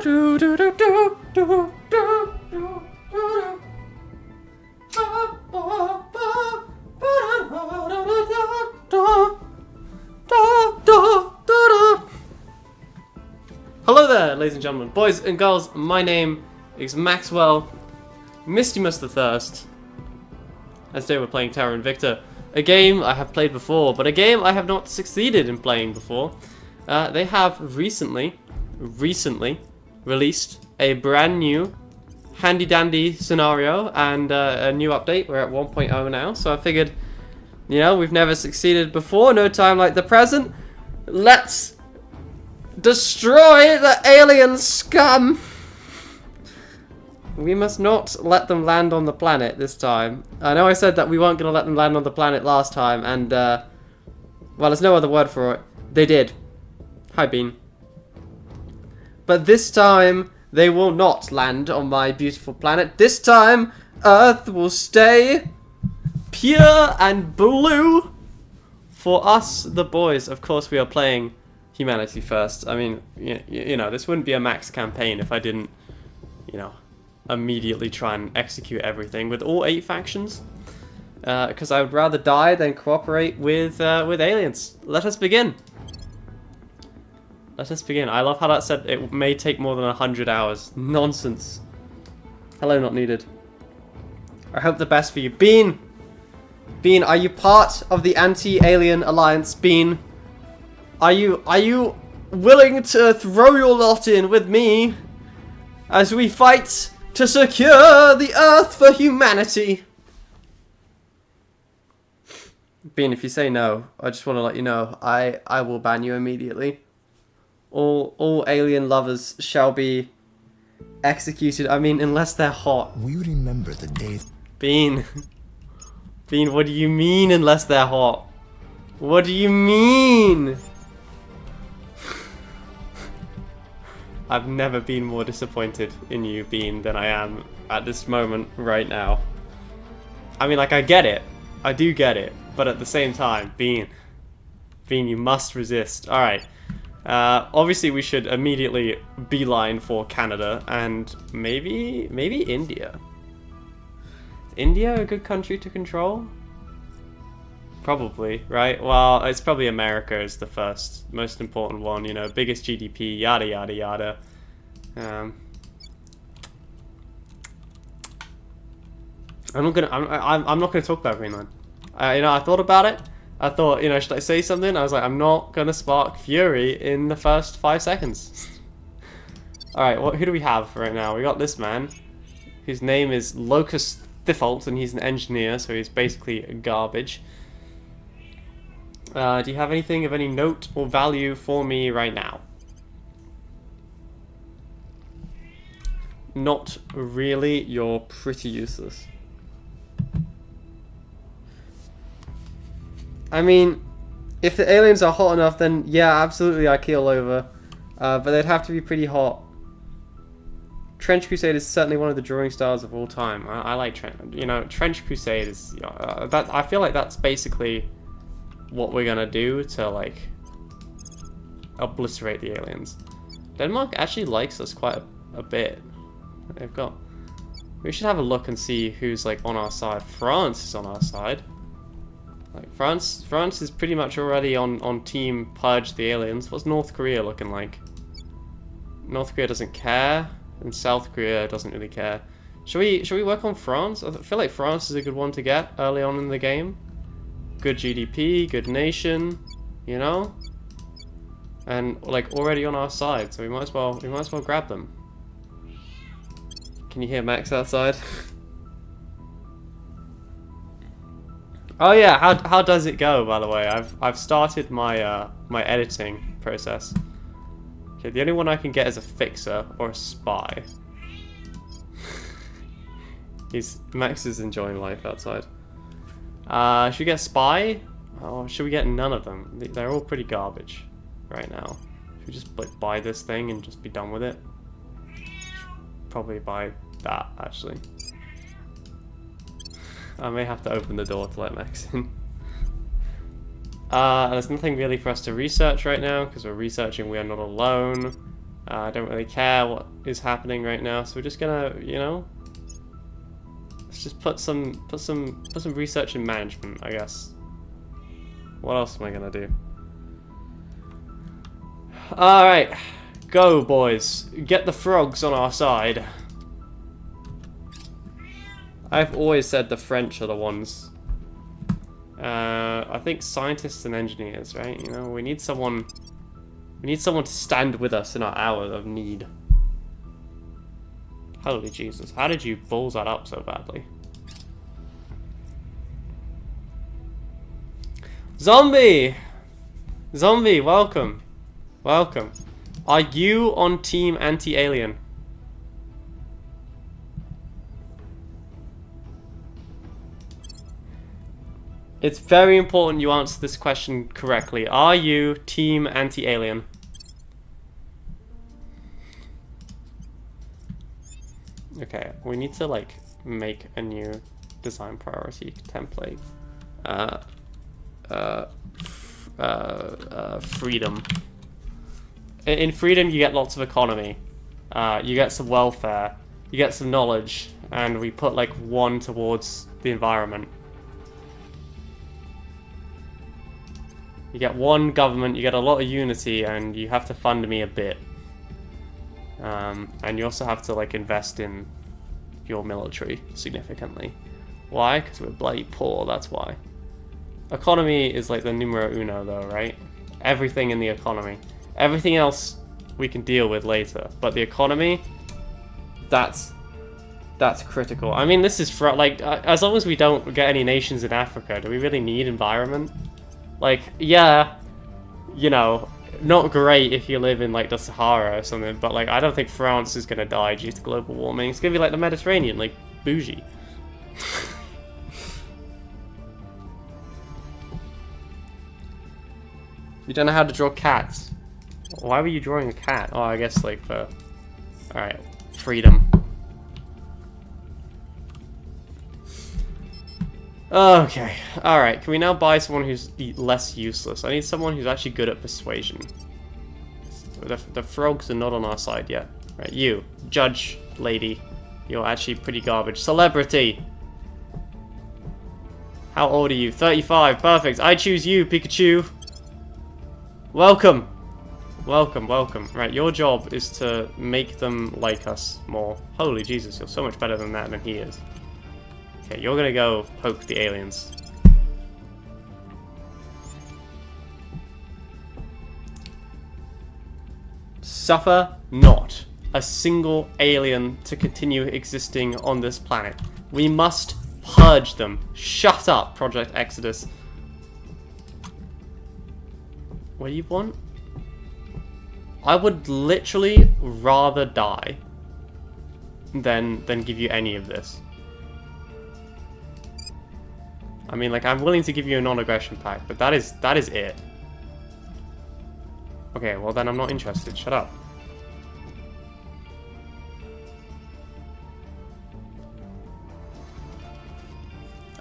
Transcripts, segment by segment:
Hello there, ladies and gentlemen, boys and girls. My name is Maxwell, Mistymus the Thirst. And today we're playing Terra Invicta, a game I have played before, but a game I have not succeeded in playing before. They have recently released a brand new handy dandy scenario and a new update. We're at 1.0 now, so I figured, you know, we've never succeeded before, no time like the present. Let's destroy the alien scum! We must not let them land on the planet this time. I know I said that we weren't going to let them land on the planet last time, and, well, there's no other word for it. They did. Hi, Bean. But this time, they will not land on my beautiful planet. This time, Earth will stay pure and blue for us, the boys. Of course, we are playing humanity first. I mean, you know, this wouldn't be a max campaign if I didn't, you know, immediately try and execute everything with all 8 factions. Because I would rather die than cooperate with aliens. Let us begin. Let us begin. I love how that said it may take more than 100 hours. Nonsense. Hello, not needed. I hope the best for you. Bean! Bean, are you part of the anti-alien alliance, Bean? Are you willing to throw your lot in with me as we fight to secure the Earth for humanity? Bean, if you say no, I just want to let you know, I will ban you immediately. All alien lovers shall be executed. I mean, unless they're hot. We remember the day. Bean. Bean, what do you mean unless they're hot? What do you mean? I've never been more disappointed in you, Bean, than I am at this moment right now. I mean, like, I get it. I do get it. But at the same time, Bean, you must resist. Alright. Obviously, we should immediately beeline for Canada and maybe India. Is India a good country to control? Probably, right? Well, it's probably America is the first, most important one, you know, biggest GDP, yada yada yada. I'm not gonna talk about Greenland. You know, I thought about it. I thought, you know, should I say something? I was like, I'm not gonna spark fury in the first 5 seconds. All right, who do we have right now? We got this man, whose name is Locust Thifault, and he's an engineer, so he's basically garbage. Do you have anything of any note or value for me right now? Not really. You're pretty useless. I mean, if the aliens are hot enough, then yeah, absolutely I keel over. But they'd have to be pretty hot. Trench Crusade is certainly one of the drawing styles of all time. I like Trench Crusade is that. I feel like that's basically what we're gonna do to, like, obliterate the aliens. Denmark actually likes us quite a bit. They've got... We should have a look and see who's, like, on our side. France is on our side. Like, France is pretty much already on team purge the aliens. What's North Korea looking like? North Korea doesn't care, and South Korea doesn't really care. Should we work on France? I feel like France is a good one to get early on in the game. Good GDP, good nation, you know, and like already on our side, so we might as well grab them. Can you hear Max outside? Oh yeah, how does it go, by the way? I've started my my editing process. Okay, the only one I can get is a fixer or a spy. Max is enjoying life outside. Should we get spy? Or should we get none of them? They're all pretty garbage right now. Should we just like buy this thing and just be done with it? Probably buy that, actually. I may have to open the door to let Max in. There's nothing really for us to research right now, because we're researching We Are Not Alone. I don't really care what is happening right now, so we're just gonna, you know, let's just put some research in management, I guess. What else am I gonna do? All right, go boys, get the frogs on our side. I've always said the French are the ones. I think scientists and engineers, right? You know, we need someone to stand with us in our hour of need. Holy Jesus, how did you balls that up so badly? Zombie! Zombie, welcome. Welcome. Are you on team anti-alien? It's very important you answer this question correctly. Are you team anti-alien? Okay, we need to like make a new design priority template. Freedom. In freedom you get lots of economy. You get some welfare. You get some knowledge. And we put like 1 towards the environment. You get 1 government, you get a lot of unity, and you have to fund me a bit. And you also have to like invest in your military significantly. Why? Because we're bloody poor, that's why. Economy is like the numero uno though, right? Everything in the economy. Everything else we can deal with later. But the economy, that's critical. I mean, this is for like, as long as we don't get any nations in Africa, do we really need environment? Like, yeah, you know, not great if you live in like the Sahara or something, but like I don't think France is gonna die due to global warming. It's gonna be like the Mediterranean, like bougie. You don't know how to draw cats. Why were you drawing a cat? Oh, I guess like for... Alright, freedom. Okay, alright, can we now buy someone who's less useless? I need someone who's actually good at persuasion. The frogs are not on our side yet. Right, you, judge lady, you're actually pretty garbage. Celebrity! How old are you? 35, perfect. I choose you, Pikachu! Welcome! Welcome, welcome. Right, your job is to make them like us more. Holy Jesus, you're so much better than that than he is. Okay, you're gonna go poke the aliens. Suffer not a single alien to continue existing on this planet. We must purge them. Shut up, Project Exodus. What do you want? I would literally rather die than give you any of this. I mean, like, I'm willing to give you a non-aggression pact, but that is it. Okay, well then I'm not interested. Shut up.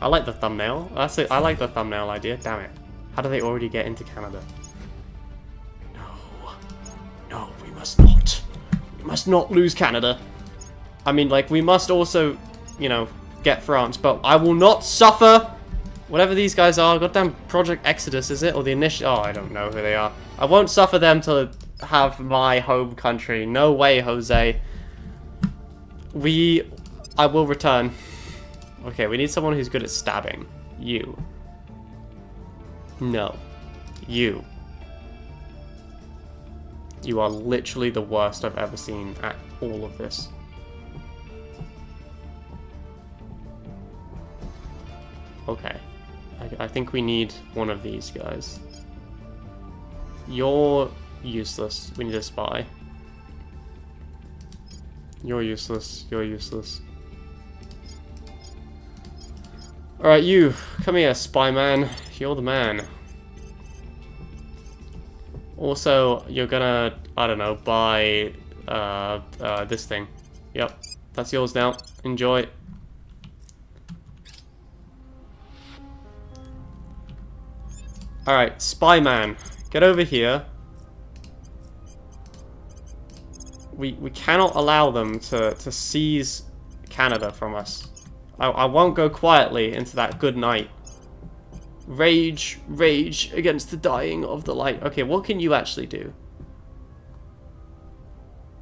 I like the thumbnail. I like the thumbnail idea. Damn it. How do they already get into Canada? No, we must not. We must not lose Canada. I mean, like, we must also, you know, get France, but I will not suffer. Whatever these guys are, goddamn Project Exodus, is it? Or the initial... Oh, I don't know who they are. I won't suffer them to have my home country. No way, Jose. I will return. Okay, we need someone who's good at stabbing. You. No. You. You are literally the worst I've ever seen at all of this. Okay. I think we need one of these guys. You're useless. We need a spy. You're useless. You're useless. Alright, you. Come here, spy man. You're the man. Also, you're gonna, I don't know, buy this thing. Yep. That's yours now. Enjoy. Alright, spy man. Get over here. We cannot allow them to seize Canada from us. I won't go quietly into that good night. Rage, rage against the dying of the light. Okay, what can you actually do?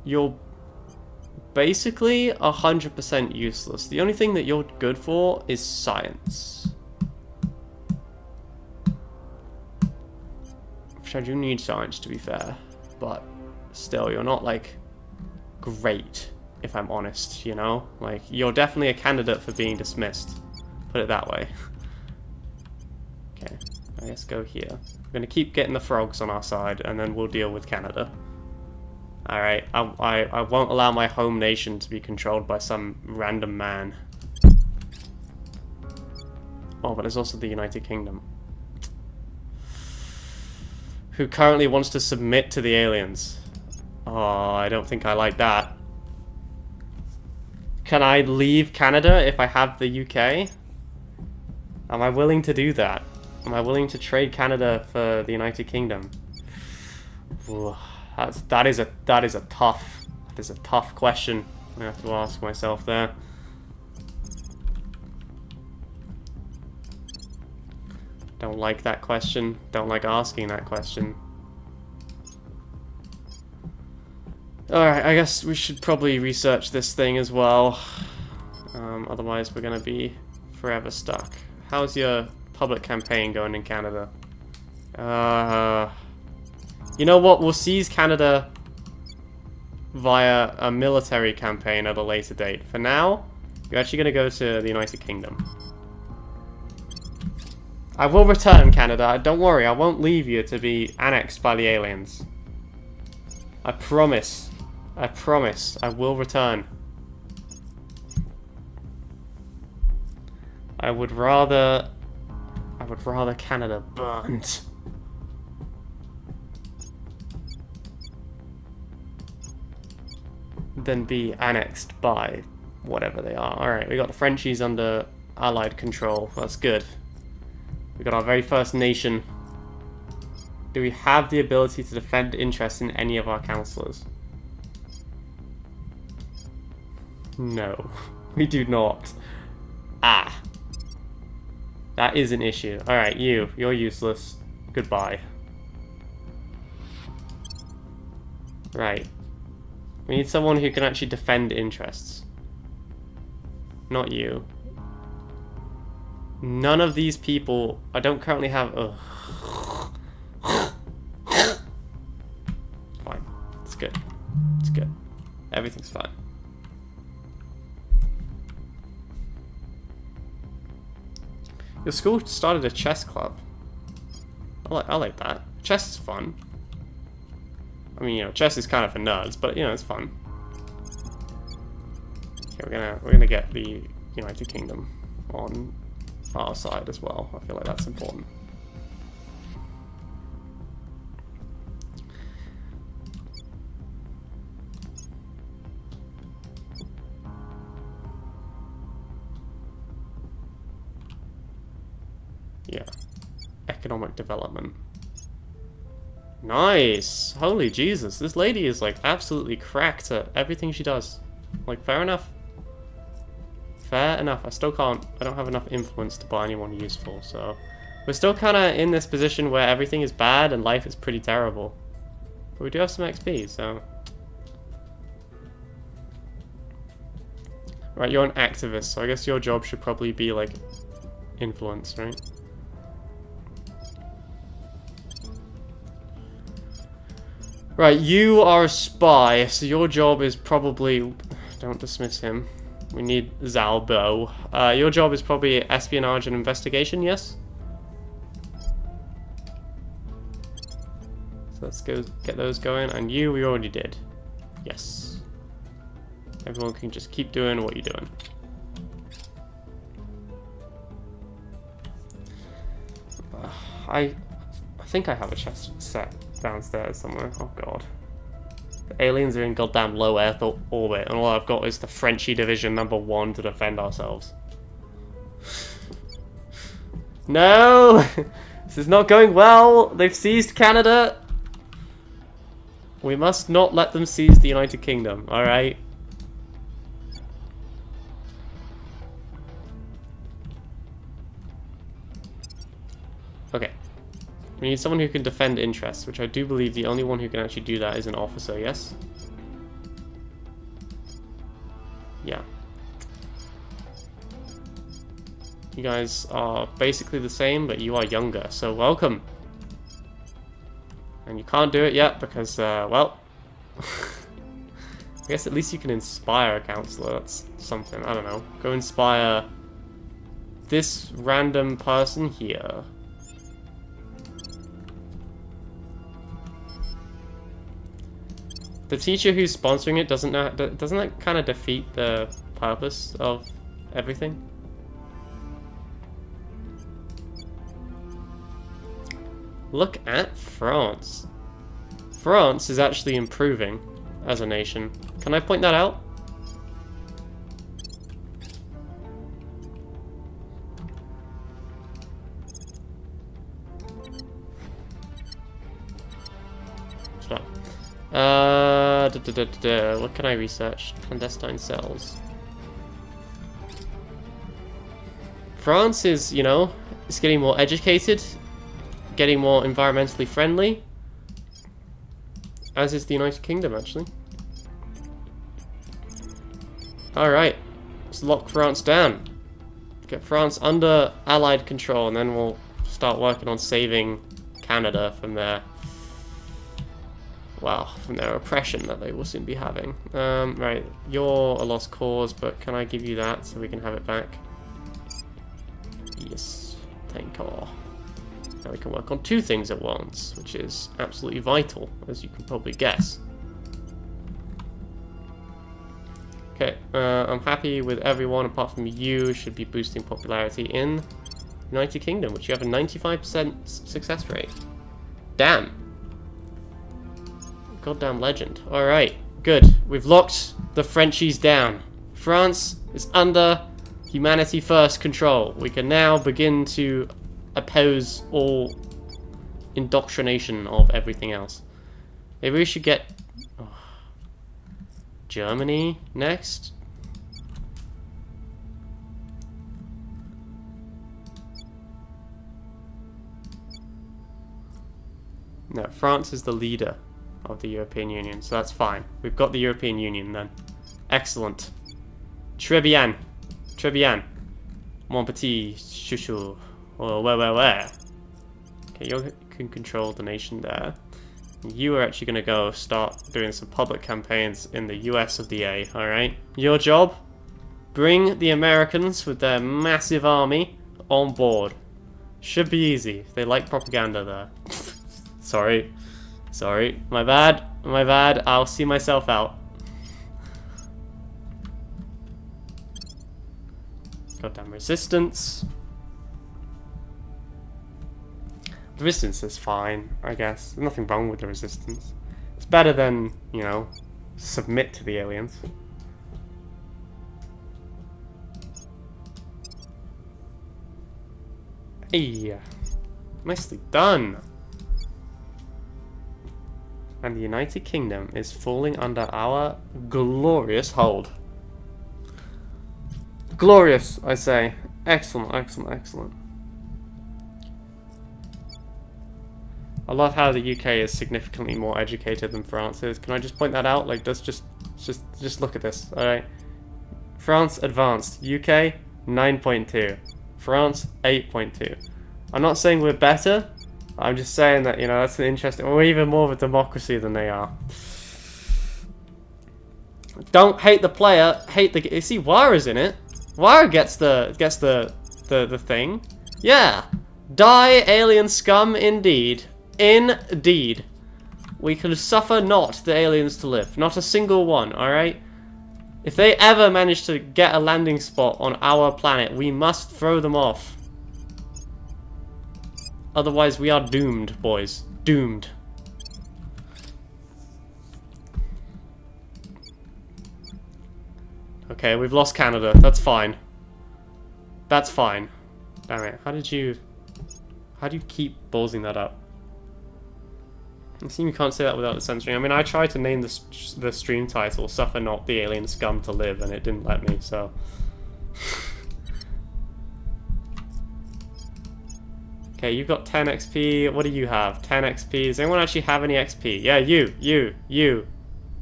You're basically 100% useless. The only thing that you're good for is science. Which I do need science, to be fair. But still, you're not, like, great, if I'm honest, you know? Like, you're definitely a candidate for being dismissed. Put it that way. Okay, I guess go here. We're gonna keep getting the frogs on our side, and then we'll deal with Canada. Alright, I won't allow my home nation to be controlled by some random man. Oh, but there's also the United Kingdom, who currently wants to submit to the aliens. Oh, I don't think I like that. Can I leave Canada if I have the UK? Am I willing to do that? Am I willing to trade Canada for the United Kingdom? Ooh, that is a tough question I have to ask myself there. Don't like that question. Don't like asking that question. Alright, I guess we should probably research this thing as well. Otherwise we're gonna be forever stuck. How's your public campaign going in Canada? You know what? We'll seize Canada via a military campaign at a later date. For now, you're actually going to go to the United Kingdom. I will return, Canada. Don't worry, I won't leave you to be annexed by the aliens. I promise. I promise. I will return. I would rather Canada burned. Than be annexed by whatever they are. Alright, we got the Frenchies under Allied control. That's good. We got our very first nation. Do we have the ability to defend interests in any of our councillors? No, we do not. Ah. That is an issue. Alright, you're useless. Goodbye. Right. We need someone who can actually defend interests. Not you. None of these people... I don't currently have... Ugh. Fine. It's good. It's good. Everything's fine. Your school started a chess club. I like that. Chess is fun. I mean, you know, chess is kind of for nerds, but you know, it's fun. Okay, we're gonna get the United Kingdom on our side as well. I feel like that's important. Yeah. Economic development. Nice! Holy Jesus, this lady is like absolutely cracked at everything she does. Like, fair enough. Fair enough. I don't have enough influence to buy anyone useful, so... We're still kind of in this position where everything is bad and life is pretty terrible. But we do have some XP, so... Right, you're an activist, so I guess your job should probably be, like, influence, right? Right, you are a spy, so your job is probably... Don't dismiss him. We need Zalbo. Your job is probably espionage and investigation, yes? So let's go get those going. And you, we already did. Yes. Everyone can just keep doing what you're doing. I think I have a chest set downstairs somewhere. Oh god. The aliens are in goddamn low Earth orbit, and all I've got is the Frenchy Division #1 to defend ourselves. No! This is not going well! They've seized Canada! We must not let them seize the United Kingdom, alright? Okay. We need someone who can defend interests, which I do believe the only one who can actually do that is an officer, yes? Yeah. You guys are basically the same, but you are younger, so welcome. And you can't do it yet because, well... I guess at least you can inspire a councillor, that's something, I don't know. Go inspire this random person here. The teacher who's sponsoring it doesn't know, doesn't that kind of defeat the purpose of everything? Look at France. France is actually improving as a nation. Can I point that out? Stop. What can I research? Clandestine cells. France is, you know, is getting more educated, getting more environmentally friendly, as is the United Kingdom, actually. Alright, let's lock France down. Get France under Allied control, and then we'll start working on saving Canada from their, well, from their oppression that they will soon be having. Right, you're a lost cause, but can I give you that so we can have it back? Yes, thank you. Now we can work on two things at once, which is absolutely vital, as you can probably guess. Okay, I'm happy with everyone apart from you. Should be boosting popularity in United Kingdom, which you have a 95% success rate. Damn. Goddamn legend. Alright, good. We've locked the Frenchies down. France is under humanity first control. We can now begin to oppose all indoctrination of everything else. Maybe we should get Germany next. No, France is the leader of the European Union, so that's fine. We've got the European Union then. Excellent. Très bien. Très bien. Mon petit chouchou. Oh, where? Okay, you can control the nation there. You are actually going to go start doing some public campaigns in the US of the A, alright? Your job? Bring the Americans with their massive army on board. Should be easy. They like propaganda there. Sorry. My bad. I'll see myself out. Goddamn resistance. The resistance is fine, I guess. There's nothing wrong with the resistance. It's better than, you know, submit to the aliens. Hey, nicely done. And the United Kingdom is falling under our glorious hold. Glorious, I say. Excellent. I love how the UK is significantly more educated than France is. Can I just point that out? Like, just look at this. All right. France advanced. UK 9.2. France 8.2. I'm not saying we're better. I'm just saying that, you know, that's an interesting. We're even more of a democracy than they are. Don't hate the player. Hate the. You see, Wara's in it. Wara gets the thing. Yeah. Die, alien scum. Indeed. Indeed. We can suffer not the aliens to live. Not a single one, alright? If they ever manage to get a landing spot on our planet, we must throw them off. Otherwise, we are doomed, boys. Doomed. Okay, we've lost Canada. That's fine. That's fine. Damn it. How do you keep ballsing that up? I assume you can't say that without the censoring. I mean, I tried to name the stream title "Suffer Not the Alien Scum to Live," and it didn't let me, so... Okay, you've got 10 XP. What do you have? 10 XP. Does anyone actually have any XP? Yeah, you.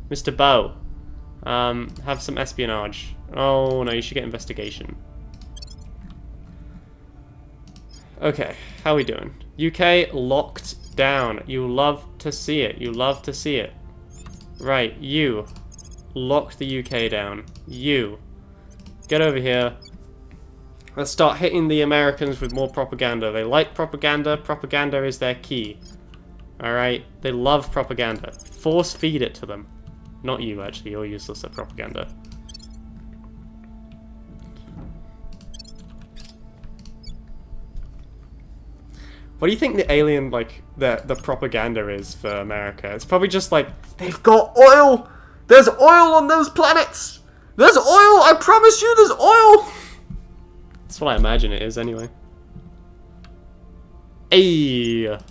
Mr. Bow. Have some espionage. Oh, no, you should get investigation. Okay, how are we doing? UK locked down. You love to see it. You love to see it. Right, you. Lock the UK down. You. Get over here. Let's start hitting the Americans with more propaganda. They like propaganda. Propaganda is their key. Alright? They love propaganda. Force feed it to them. Not you, actually. You're useless at propaganda. What do you think the alien, like, the propaganda is for America? It's probably just like, they've got oil! There's oil on those planets! There's oil! I promise you there's oil! That's what I imagine it is, anyway. Ayy!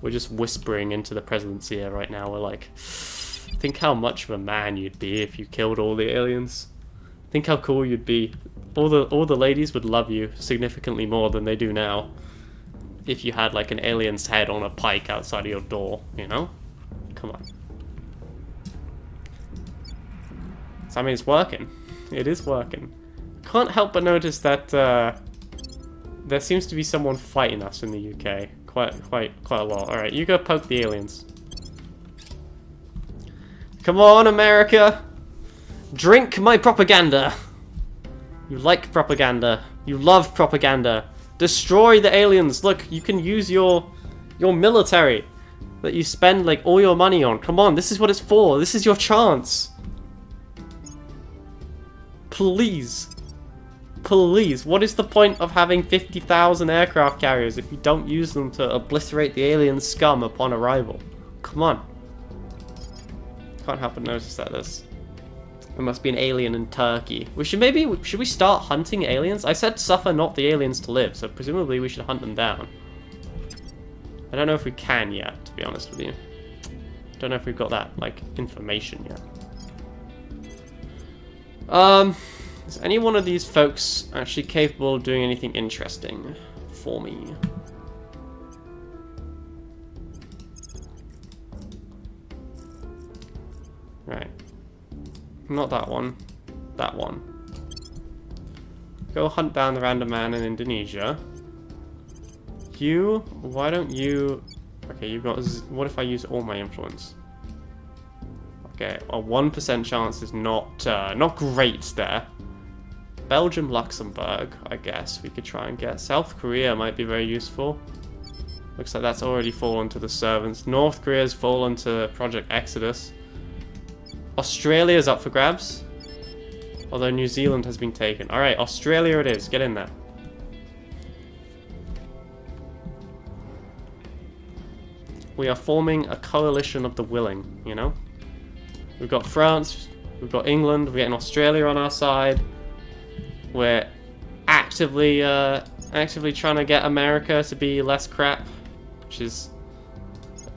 We're just whispering into the president's ear right now. We're like, think how much of a man you'd be if you killed all the aliens. Think how cool you'd be. All the ladies would love you significantly more than they do now. If you had like an alien's head on a pike outside of your door, you know? Come on. So I mean, it's working. It is working. Can't help but notice that there seems to be someone fighting us in the UK. Quite a lot. Alright, you go poke the aliens. Come on, America! Drink my propaganda! You like propaganda. You love propaganda. Destroy the aliens. Look, you can use your military that you spend like all your money on. Come on, this is what it's for. This is your chance. Please. Please. What is the point of having 50,000 aircraft carriers if you don't use them to obliterate the alien scum upon arrival? Come on. Can't help but notice that there must be an alien in Turkey. Should we start hunting aliens? I said suffer not the aliens to live, so presumably we should hunt them down. I don't know if we can yet, to be honest with you. Don't know if we've got that, like, information yet. Is any one of these folks actually capable of doing anything interesting for me? Right. Not that one. That one. Go hunt down the random man in Indonesia. You, why don't you... Okay, you've got... What if I use all my influence? Okay, a 1% chance is not great there. Belgium, Luxembourg, I guess we could try and get. South Korea might be very useful. Looks like that's already fallen to the servants. North Korea's fallen to Project Exodus. Australia's up for grabs. Although New Zealand has been taken. Alright, Australia it is. Get in there. We are forming a coalition of the willing, you know? We've got France, we've got England, we're getting Australia on our side. We're actively trying to get America to be less crap, which is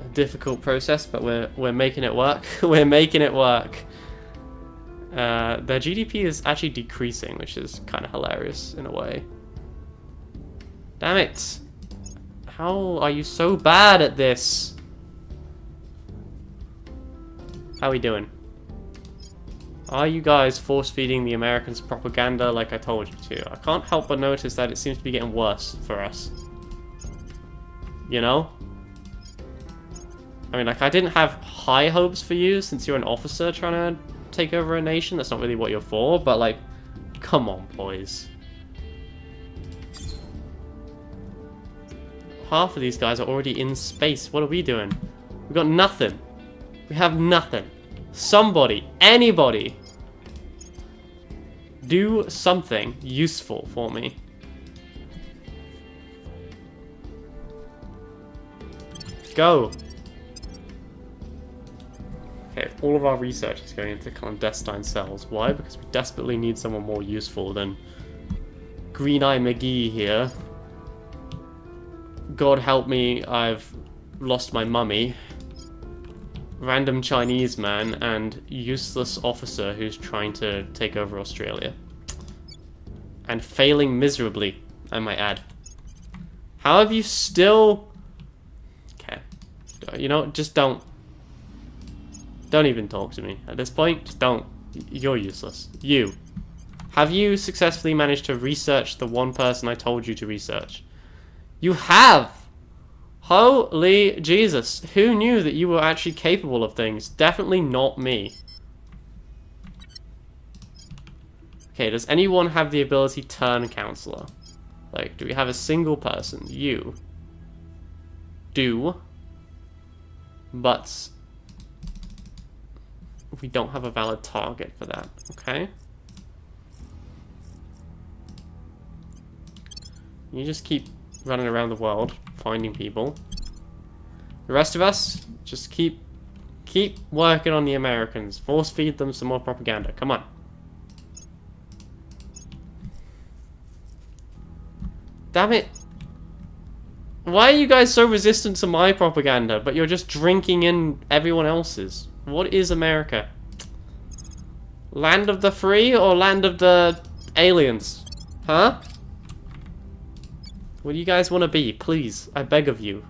a difficult process, but we're making it work. We're making it work. Their GDP is actually decreasing, which is kind of hilarious in a way. Damn it! How are you so bad at this? How are we doing? Are you guys force-feeding the Americans propaganda like I told you to? I can't help but notice that it seems to be getting worse for us. You know? I mean, like, I didn't have high hopes for you since you're an officer trying to take over a nation. That's not really what you're for, but, like, come on, boys. Half of these guys are already in space. What are we doing? We've got nothing. We have nothing. Somebody, anybody, do something useful for me. Go. Okay, all of our research is going into clandestine cells. Why? Because we desperately need someone more useful than Green Eye McGee here. God help me, I've lost my mummy. Random Chinese man and useless officer who's trying to take over Australia. And failing miserably, I might add. How have you still... Okay. You know, just don't. Don't even talk to me. At this point, just don't. You're useless. You. Have you successfully managed to research the one person I told you to research? You have! Holy Jesus. Who knew that you were actually capable of things? Definitely not me. Okay, does anyone have the ability turn counselor? Like, do we have a single person? You. Do. But we don't have a valid target for that, okay? You just keep running around the world, finding people. The rest of us, just keep working on the Americans. Force feed them some more propaganda. Come on. Damn it. Why are you guys so resistant to my propaganda, but you're just drinking in everyone else's? What is America? Land of the free or land of the aliens? Huh? What do you guys want to be? Please, I beg of you.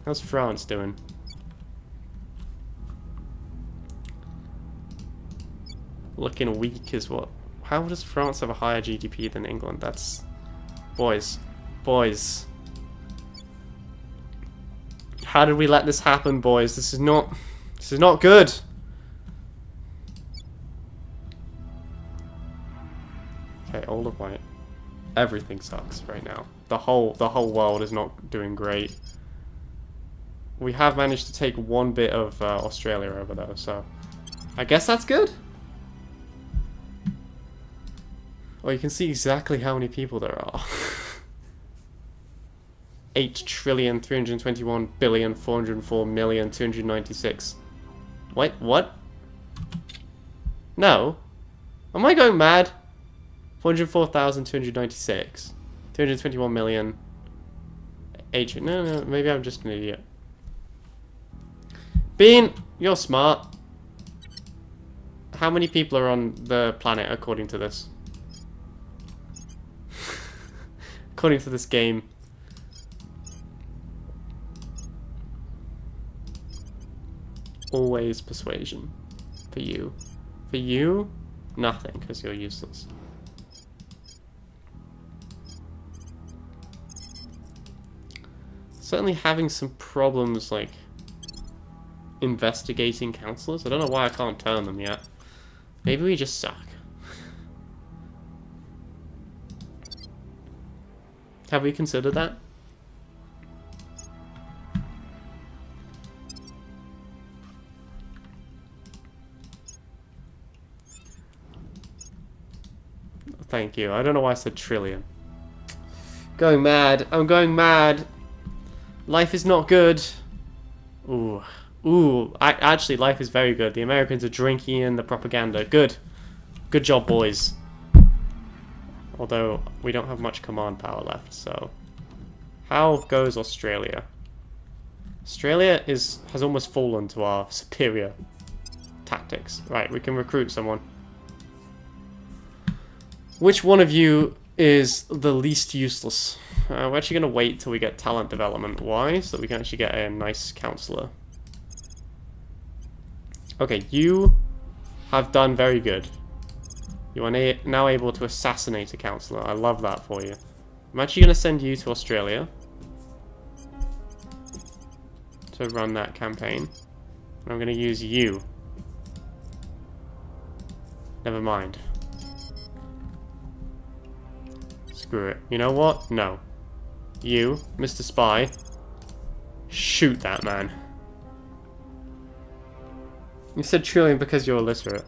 How's France doing? Looking weak is what? How does France have a higher GDP than England? That's... Boys. Boys. How did we let this happen, boys? This is not good. Okay, all of my... Everything sucks right now. The whole world is not doing great. We have managed to take one bit of Australia over though, so I guess that's good. Oh, you can see exactly how many people there are. 8,321,404,296. Wait, what? No. Am I going mad? 404,296. 221 million. No, maybe I'm just an idiot. Bean, you're smart. How many people are on the planet according to this? According to this game. Always persuasion. For you. For you, nothing, because you're useless. Certainly having some problems, like, investigating counselors. I don't know why I can't turn them yet. Maybe we just suck. Have we considered that? Thank you. I don't know why I said trillion. Going mad. I'm going mad. Life is not good. Ooh. Ooh. Actually, life is very good. The Americans are drinking in the propaganda. Good. Good job, boys. Although, we don't have much command power left, so... How goes Australia? Australia has almost fallen to our superior tactics. Right, we can recruit someone. Which one of you is the least useless? We're actually going to wait till we get talent development. Why? So that we can actually get a nice counselor. Okay, you have done very good. You are now able to assassinate a counselor. I love that for you. I'm actually going to send you to Australia to run that campaign. And I'm going to use you. Never mind. Screw it. You know what? No. You, Mr. Spy, shoot that man. You said trillion because you're illiterate.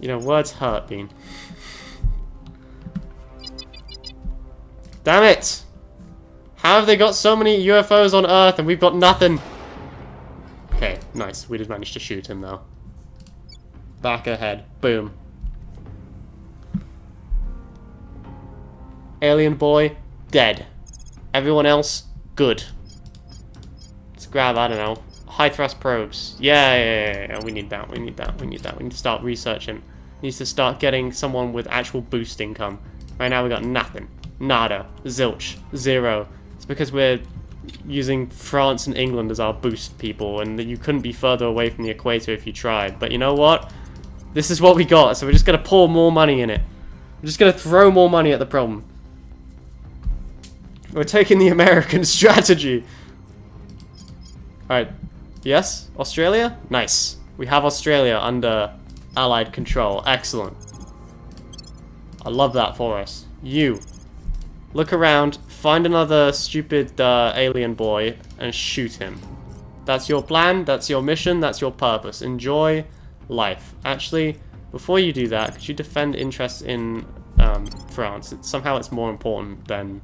You know, words hurt, Bean. Damn it! How have they got so many UFOs on Earth and we've got nothing? Okay, nice. We did manage to shoot him, though. Back ahead. Boom. Alien boy, dead. Everyone else, good. Let's grab, I don't know, high thrust probes. Yeah, we need that, we need that, we need that. We need to start researching. Needs to start getting someone with actual boost income. Right now we got nothing. Nada. Zilch. Zero. It's because we're using France and England as our boost people, and that you couldn't be further away from the equator if you tried. But you know what? This is what we got, so we're just gonna pour more money in it. We're just gonna throw more money at the problem. We're taking the American strategy. Alright. Yes? Australia? Nice. We have Australia under Allied control. Excellent. I love that for us. You. Look around, find another stupid alien boy, and shoot him. That's your plan, that's your mission, that's your purpose. Enjoy life. Actually, before you do that, could you defend interests in France? Somehow it's more important than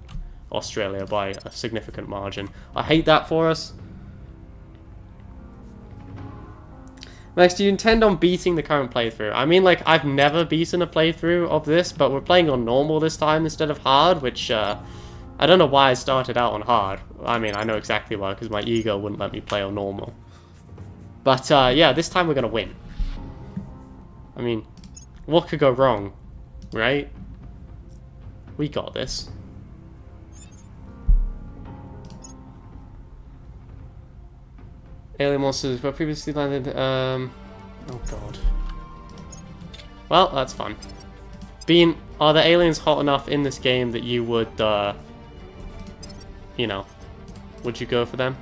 Australia by a significant margin. I hate that for us. Max, do you intend on beating the current playthrough? I mean, like, I've never beaten a playthrough of this, but we're playing on normal this time instead of hard, which, I don't know why I started out on hard. I mean, I know exactly why, because my ego wouldn't let me play on normal. But, yeah, this time we're gonna win. I mean, what could go wrong, right? We got this. Alien monsters were previously landed, oh god. Well, that's fun. Bean, are the aliens hot enough in this game that you would, you know, would you go for them?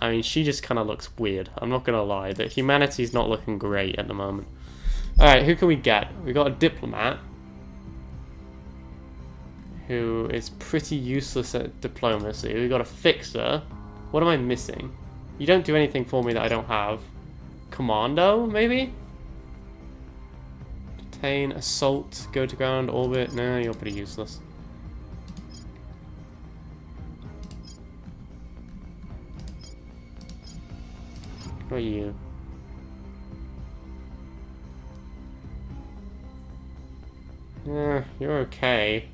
I mean, she just kind of looks weird. I'm not gonna lie, that humanity's not looking great at the moment. Alright, who can we get? We got a diplomat, who is pretty useless at diplomacy. We got a fixer. What am I missing? You don't do anything for me that I don't have. Commando, maybe? Detain, assault, go to ground, orbit. No, you're pretty useless. What are you? Yeah, you're okay.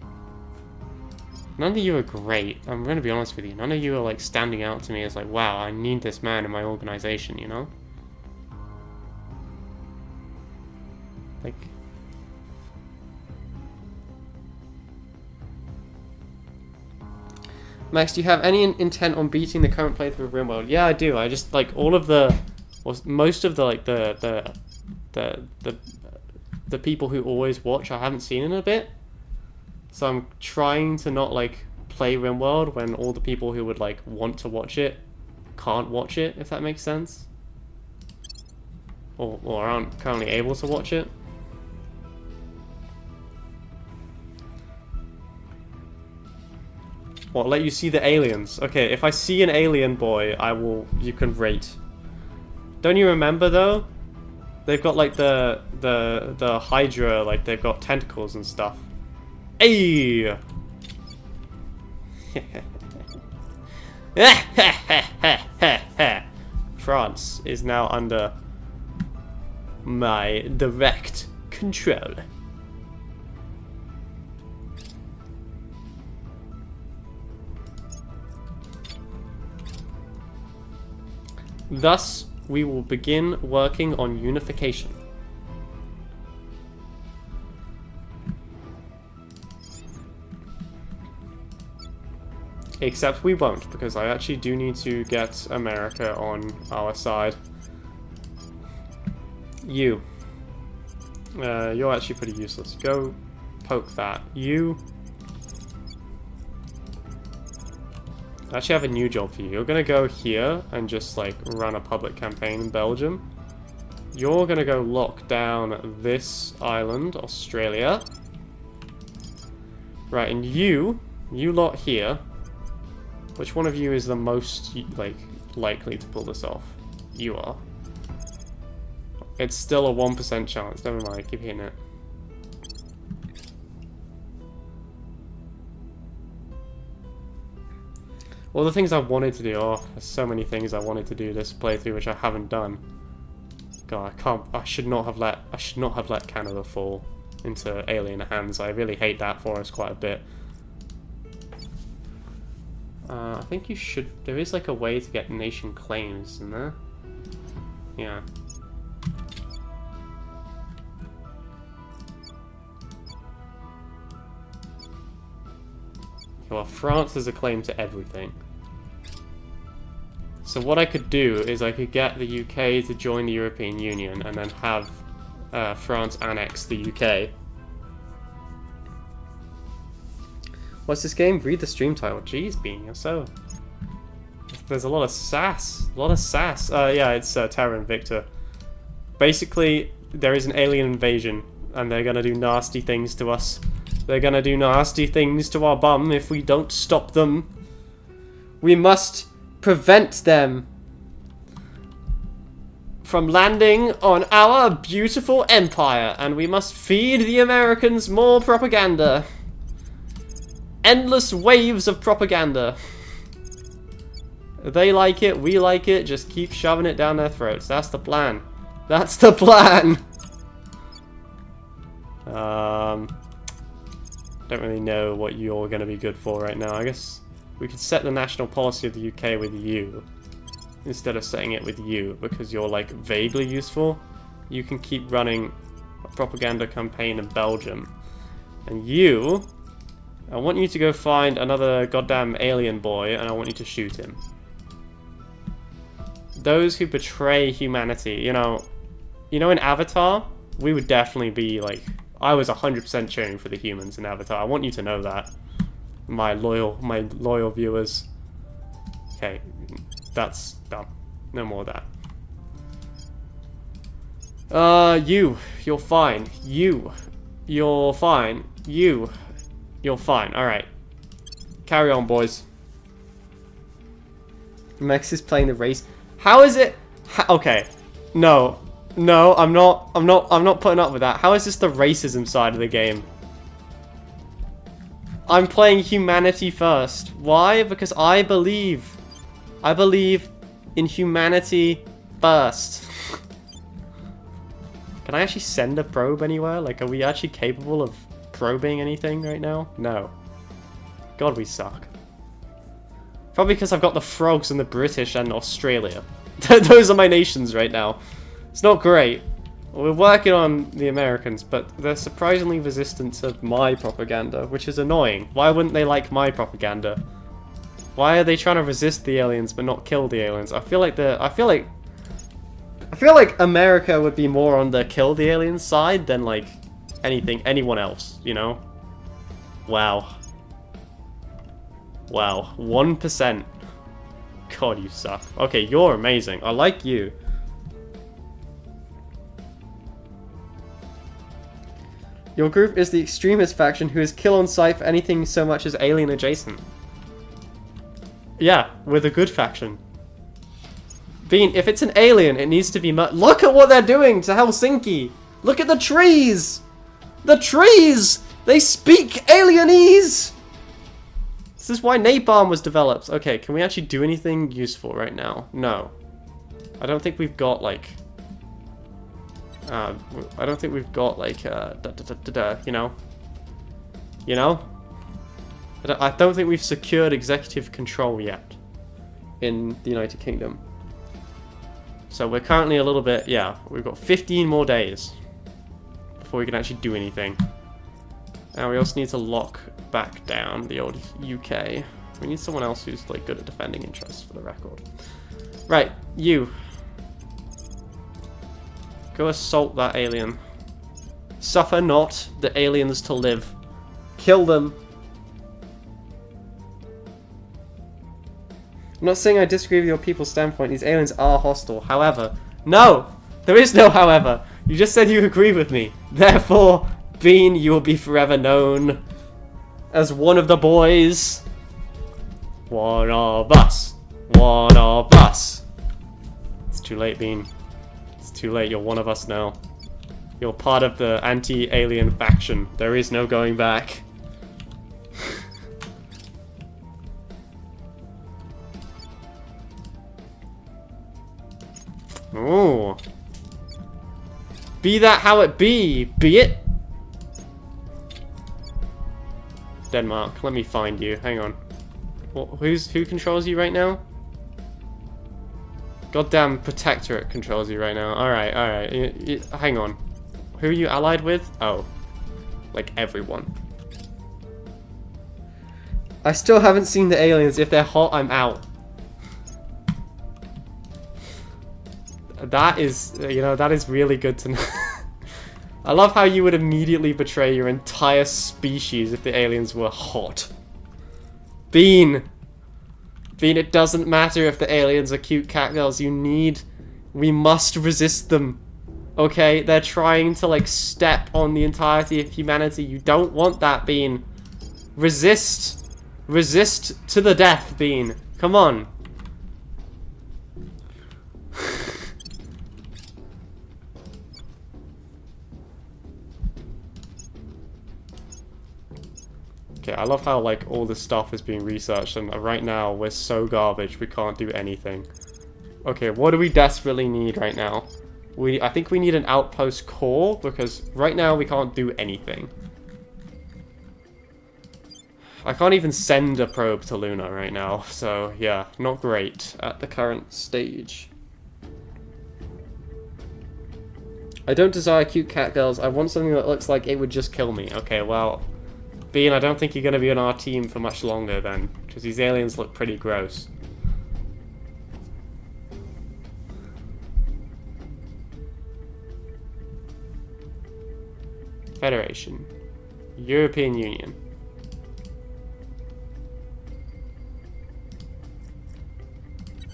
None of you are great. I'm gonna be honest with you. None of you are like standing out to me as like, wow, I need this man in my organization, you know? Like... Max, do you have any intent on beating the current playthrough of RimWorld? Yeah, I do. I just, like, all of the... Well, most of the, like, the people who always watch I haven't seen in a bit. So I'm trying to not, like, play RimWorld when all the people who would, like, want to watch it can't watch it, if that makes sense. Or aren't currently able to watch it. What, let you see the aliens? Okay, if I see an alien boy, I will... You can rate. Don't you remember, though? They've got, like, the Hydra, like, they've got tentacles and stuff. Hey! France is now under my direct control. Thus, we will begin working on unification. Except we won't, because I actually do need to get America on our side. You. You're actually pretty useless. Go poke that. You. I actually have a new job for you. You're gonna go here and just, like, run a public campaign in Belgium. You're gonna go lock down this island, Australia. Right, and you lot here. Which one of you is the most, like, likely to pull this off? You are. It's still a 1% chance. Never mind, keep hitting it. All the things I wanted to do. Oh, there's so many things I wanted to do this playthrough which I haven't done. God, I should not have let Canada fall. into alien hands. I really hate that for us quite a bit. I think you should... There is like a way to get nation claims, isn't there? Yeah. Well, France has a claim to everything. So what I could do is I could get the UK to join the European Union and then have France annex the UK. What's this game? Read the stream title. Jeez, Bean, you're so... There's a lot of sass. A lot of sass. Yeah, it's Terra Invicta. Basically, there is an alien invasion, and they're gonna do nasty things to us. They're gonna do nasty things to our bum if we don't stop them. We must prevent them from landing on our beautiful empire, and we must feed the Americans more propaganda. Endless waves of propaganda. They like it, we like it, just keep shoving it down their throats. That's the plan. That's the plan! Don't really know what you're going to be good for right now. I guess we could set the national policy of the UK with you instead of setting it with you, because you're like vaguely useful. You can keep running a propaganda campaign in Belgium. And you, I want you to go find another goddamn alien boy and I want you to shoot him. Those who betray humanity, you know in Avatar, we would definitely be like, I was 100% cheering for the humans in Avatar. I want you to know that, my loyal viewers. Okay, that's done. No more of that. You're fine. You're fine. You're fine. All right, carry on, boys. Mex is playing the race. How is it? Okay, no, I'm not putting up with that. How is this the racism side of the game? I'm playing humanity first. Why? Because I believe in humanity first. Can I actually send a probe anywhere? Like, are we actually capable of probing anything right now? No. God, we suck. Probably because I've got the frogs and the British and Australia. Those are my nations right now. It's not great. We're working on the Americans, but they're surprisingly resistant to my propaganda, which is annoying. Why wouldn't they like my propaganda? Why are they trying to resist the aliens but not kill the aliens? I feel like America would be more on the kill the aliens side than like anyone else, you know? Wow. Wow, 1%. God, you suck. Okay, you're amazing. I like you. Your group is the extremist faction who is kill on sight for anything so much as alien adjacent. Yeah, we're the good faction. Bean, if it's an alien, it needs to be look at what they're doing to Helsinki! Look at the trees! The trees! They speak alienese! This is why napalm was developed. Okay, can we actually do anything useful right now? No. I don't think we've got, like... I don't think we've got, like, you know? You know? I don't think we've secured executive control yet in the United Kingdom. So we're currently a little bit... Yeah, we've got 15 more days before we can actually do anything. And we also need to lock back down the old UK. We need someone else who's like good at defending interests for the record. Right, you. Go assault that alien. Suffer not the aliens to live. Kill them. I'm not saying I disagree with your people's standpoint. These aliens are hostile. However, no! There is no however. You just said you agree with me. Therefore, Bean, you will be forever known as one of the boys. One of us. One of us. It's too late, Bean. It's too late. You're one of us now. You're part of the anti-alien faction. There is no going back. Ooh. Be that how it be it. Denmark. Let me find you. Hang on. Who controls you right now? Goddamn Protectorate controls you right now. Alright, alright. Hang on. Who are you allied with? Oh. Like everyone. I still haven't seen the aliens. If they're hot, I'm out. That is, you know, that is really good to know. I love how you would immediately betray your entire species if the aliens were hot. Bean! Bean, it doesn't matter if the aliens are cute cat girls. We must resist them. Okay? They're trying to, like, step on the entirety of humanity. You don't want that, Bean. Resist. Resist to the death, Bean. Come on. Okay, I love how, like, all this stuff is being researched, and right now, we're so garbage, we can't do anything. Okay, what do we desperately need right now? I think we need an outpost core, because right now we can't do anything. I can't even send a probe to Luna right now, so yeah, not great at the current stage. I don't desire cute cat girls, I want something that looks like it would just kill me. Okay, well... Bean, I don't think you're going to be on our team for much longer then, because these aliens look pretty gross. Federation. European Union.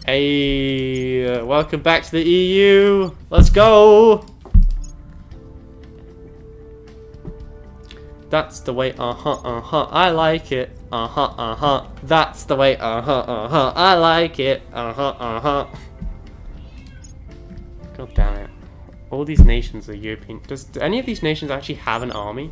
Hey, welcome back to the EU. Let's go. That's the way, I like it, that's the way, I like it, God damn it. All these nations are European. Do any of these nations actually have an army?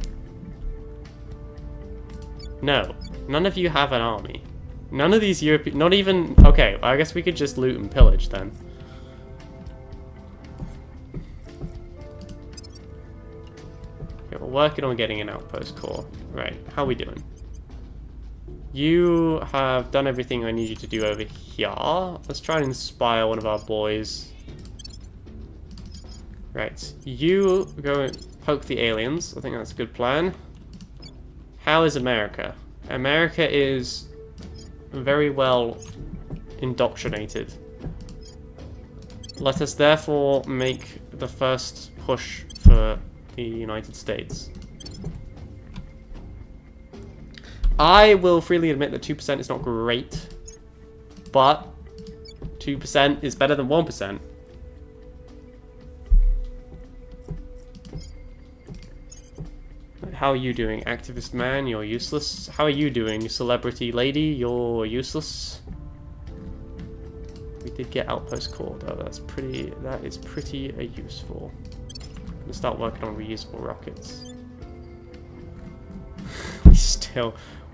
No. None of you have an army. None of these European, not even, okay, I guess we could just loot and pillage then. We're working on getting an outpost core. Right, how are we doing? You have done everything I need you to do over here. Let's try and inspire one of our boys. Right, you go and poke the aliens. I think that's a good plan. How is America? America is very well indoctrinated. Let us therefore make the first push for the United States. I will freely admit that 2% is not great, but 2% is better than 1%. How are you doing, activist man? You're useless. How are you doing, you celebrity lady? You're useless. We did get outpost core though. That is pretty useful. I'm gonna start working on reusable rockets.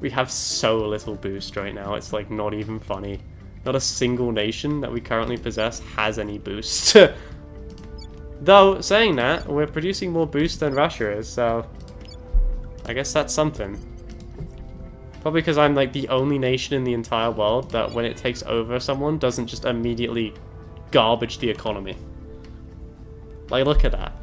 We have so little boost right now, it's like not even funny. Not a single nation that we currently possess has any boost. Though, saying that, we're producing more boost than Russia is, so... I guess that's something. Probably because I'm like the only nation in the entire world that when it takes over someone doesn't just immediately garbage the economy. Like, look at that.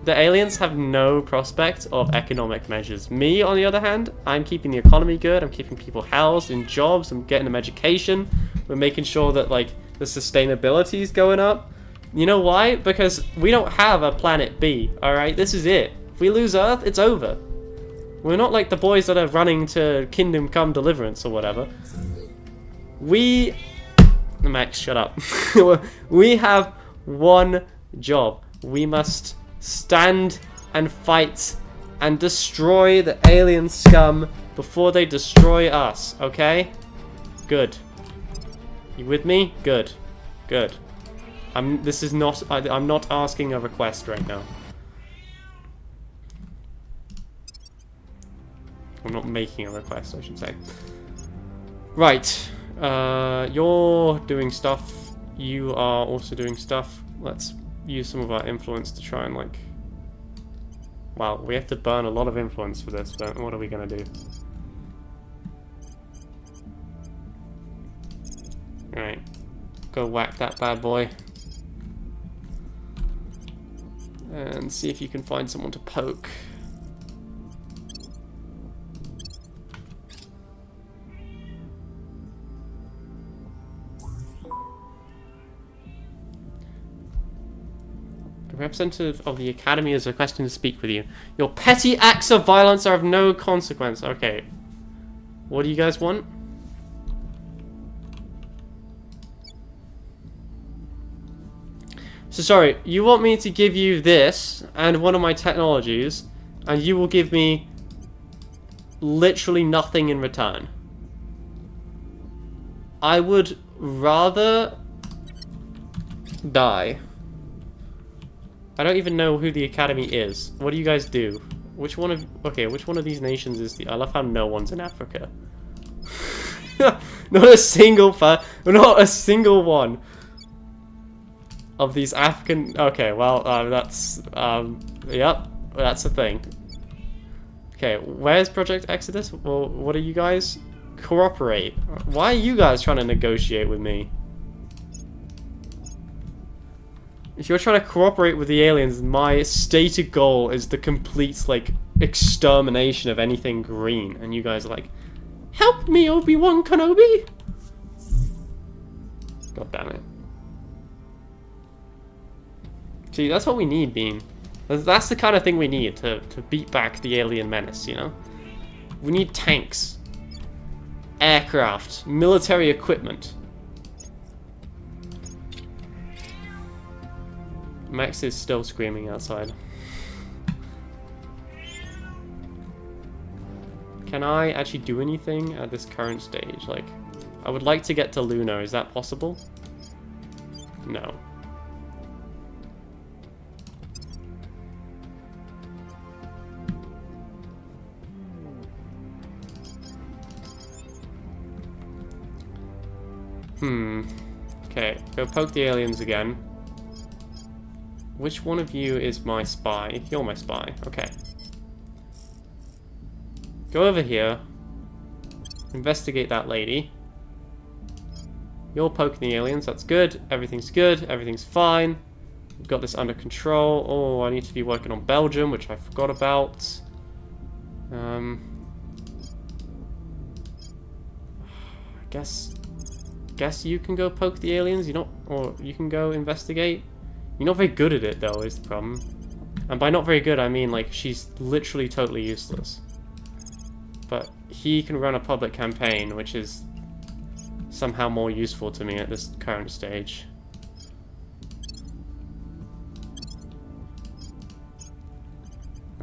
The aliens have no prospect of economic measures. Me, on the other hand, I'm keeping the economy good, I'm keeping people housed in jobs, I'm getting them education, we're making sure that, like, the sustainability is going up. You know why? Because we don't have a planet B, alright? This is it. If we lose Earth, it's over. We're not like the boys that are running to Kingdom Come Deliverance or whatever. Max, shut up. We have one job. We must stand and fight and destroy the alien scum before they destroy us, okay? Good. You with me? Good. Good. I'm not asking a request right now. I'm not making a request, I should say. Right. You're doing stuff. You are also doing stuff. Let's use some of our influence to try and, like... Wow, we have to burn a lot of influence for this, but what are we gonna do? Alright. Go whack that bad boy. And see if you can find someone to poke. The representative of the Academy is requesting to speak with you. Your petty acts of violence are of no consequence. Okay. What do you guys want? So sorry, you want me to give you this and one of my technologies, and you will give me literally nothing in return. I would rather die. I don't even know who the Academy is. What do you guys do? Which one of... Okay, which one of these nations is the... I love how no one's in Africa. Not a single... Not a single one of these African... Okay, well, that's... Yep, that's the thing. Okay, where's Project Exodus? Well, what are you guys? Cooperate. Why are you guys trying to negotiate with me? If you're trying to cooperate with the aliens, my stated goal is the complete, like, extermination of anything green. And you guys are like, help me, Obi-Wan Kenobi! God damn it. See, that's what we need, Bean. That's the kind of thing we need to beat back the alien menace, you know? We need tanks, aircraft, military equipment. Max is still screaming outside. Can I actually do anything at this current stage? Like, I would like to get to Luna. Is that possible? No. Okay, go poke the aliens again. Which one of you is my spy? You're my spy. Okay. Go over here. Investigate that lady. You're poking the aliens. That's good. Everything's good. Everything's fine. We've got this under control. Oh, I need to be working on Belgium, which I forgot about. I guess you can go poke the aliens. You not, or you can go investigate. You're not very good at it, though, is the problem. And by not very good, I mean, like, she's literally totally useless. But he can run a public campaign, which is somehow more useful to me at this current stage.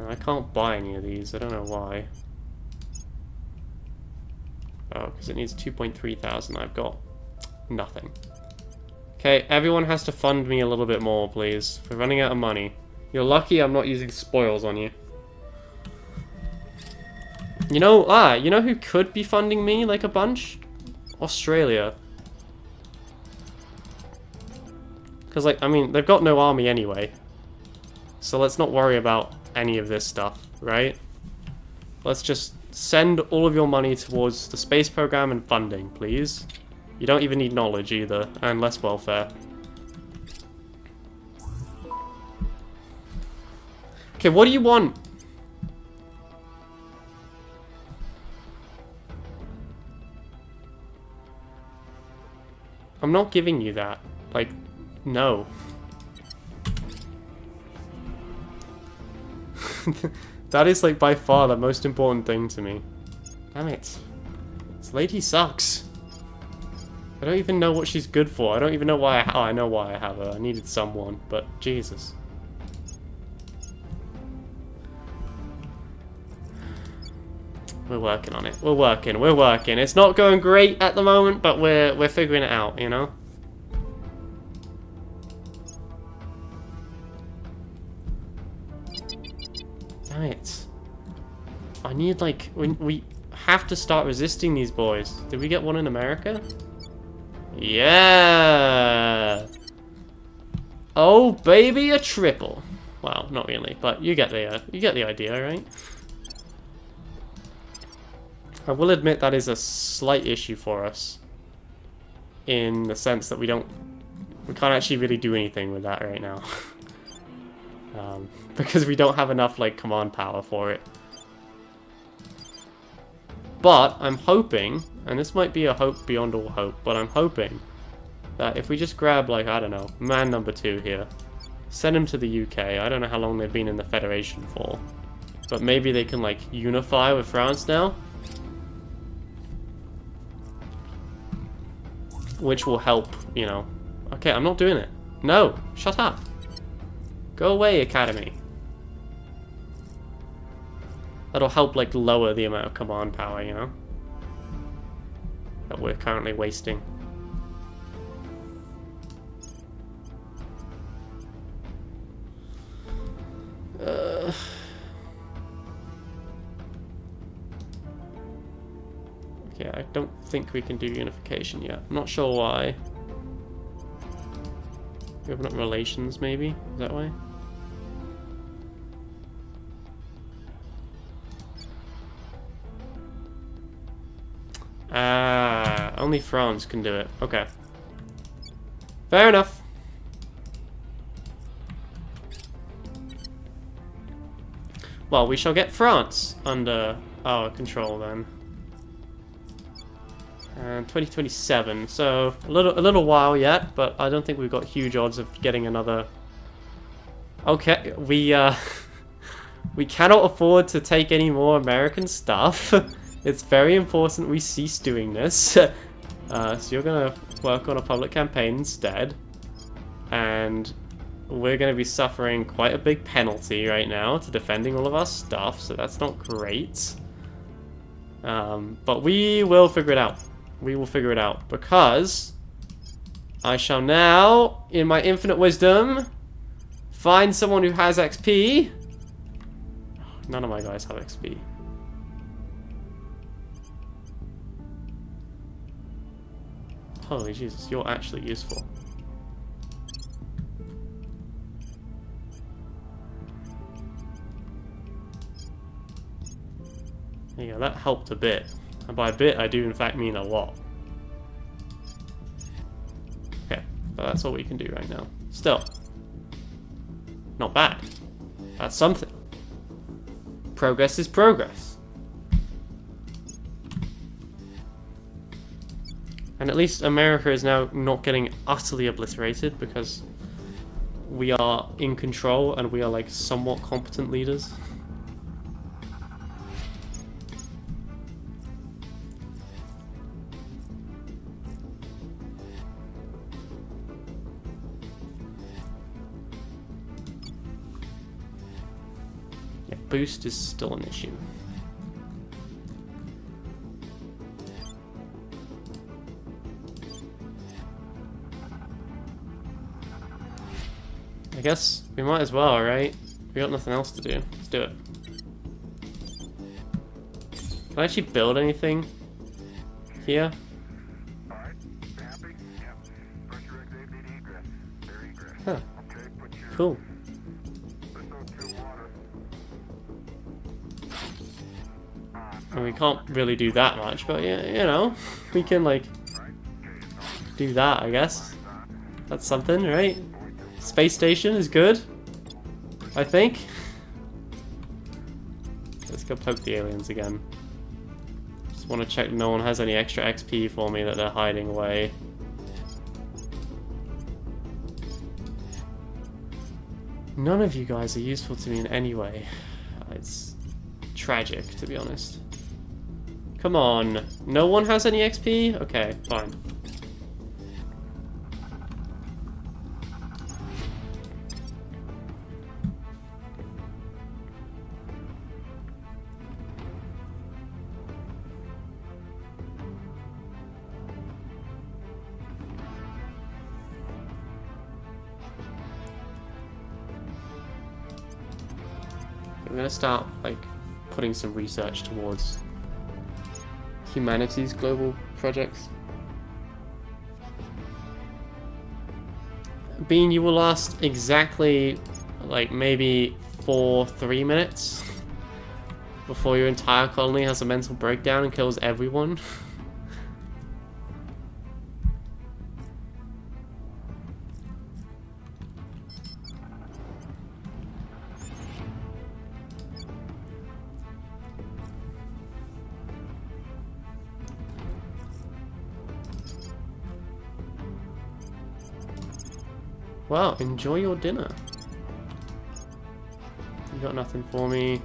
I can't buy any of these. I don't know why. Oh, because it needs 2.3 thousand. I've got nothing. Okay, everyone has to fund me a little bit more, please. We're running out of money. You're lucky I'm not using spoils on you. You know, you know who could be funding me, like, a bunch? Australia. Because, like, I mean, they've got no army anyway. So let's not worry about any of this stuff, right? Let's just send all of your money towards the space program and funding, please. You don't even need knowledge either, and less welfare. Okay, what do you want? I'm not giving you that. Like, no. That is, like, by far the most important thing to me. Damn it. This lady sucks. I don't even know what she's good for. I don't even know why I know why I have her. I needed someone, but Jesus. We're working on it. We're working. It's not going great at the moment, but we're figuring it out, you know? Damn it. I need, like, we have to start resisting these boys. Did we get one in America? Yeah. Oh baby, a triple. Well, not really, but you get the idea, right? I will admit that is a slight issue for us. in the sense that we can't actually really do anything with that right now. Because we don't have enough, like, command power for it. But I'm hoping, and this might be a hope beyond all hope, but I'm hoping that if we just grab, like, I don't know, man number 2 here, send him to the UK. I don't know how long they've been in the Federation for, but maybe they can, like, unify with France now, which will help, you know. Okay, I'm not doing it. No, shut up. Go away, Academy. That'll help, like, lower the amount of command power, you know, that we're currently wasting. Okay, I don't think we can do unification yet. I'm not sure why. We open up relations, maybe? Is that why? Ah, only France can do it. Okay. Fair enough. Well, we shall get France under our control then. And 2027, so a little while yet, but I don't think we've got huge odds of getting another. Okay, we we cannot afford to take any more American stuff. It's very important we cease doing this. So you're gonna work on a public campaign instead, and we're gonna be suffering quite a big penalty right now to defending all of our stuff, so that's not great. But we will figure it out. We will figure it out, because I shall now, in my infinite wisdom, find someone who has XP. None of my guys have XP. Holy Jesus, you're actually useful. There you go, that helped a bit. And by a bit, I do in fact mean a lot. Okay, but that's all we can do right now. Still, not bad. That's something. Progress is progress. And at least America is now not getting utterly obliterated, because we are in control and we are, like, somewhat competent leaders. Yeah, boost is still an issue. I guess we might as well, right? We got nothing else to do. Let's do it. Can I actually build anything here? Huh. Cool. And we can't really do that much, but yeah, you know, we can, like, do that, I guess. That's something, right? Space station is good, I think. Let's go poke the aliens again. Just want to check no one has any extra XP for me that they're hiding away. None of you guys are useful to me in any way. It's tragic, to be honest. Come on. No one has any XP? Okay, fine. I'm gonna start, like, putting some research towards humanities global projects. Bean, you will last exactly, like, maybe 3 minutes before your entire colony has a mental breakdown and kills everyone. Well, enjoy your dinner. You got nothing for me.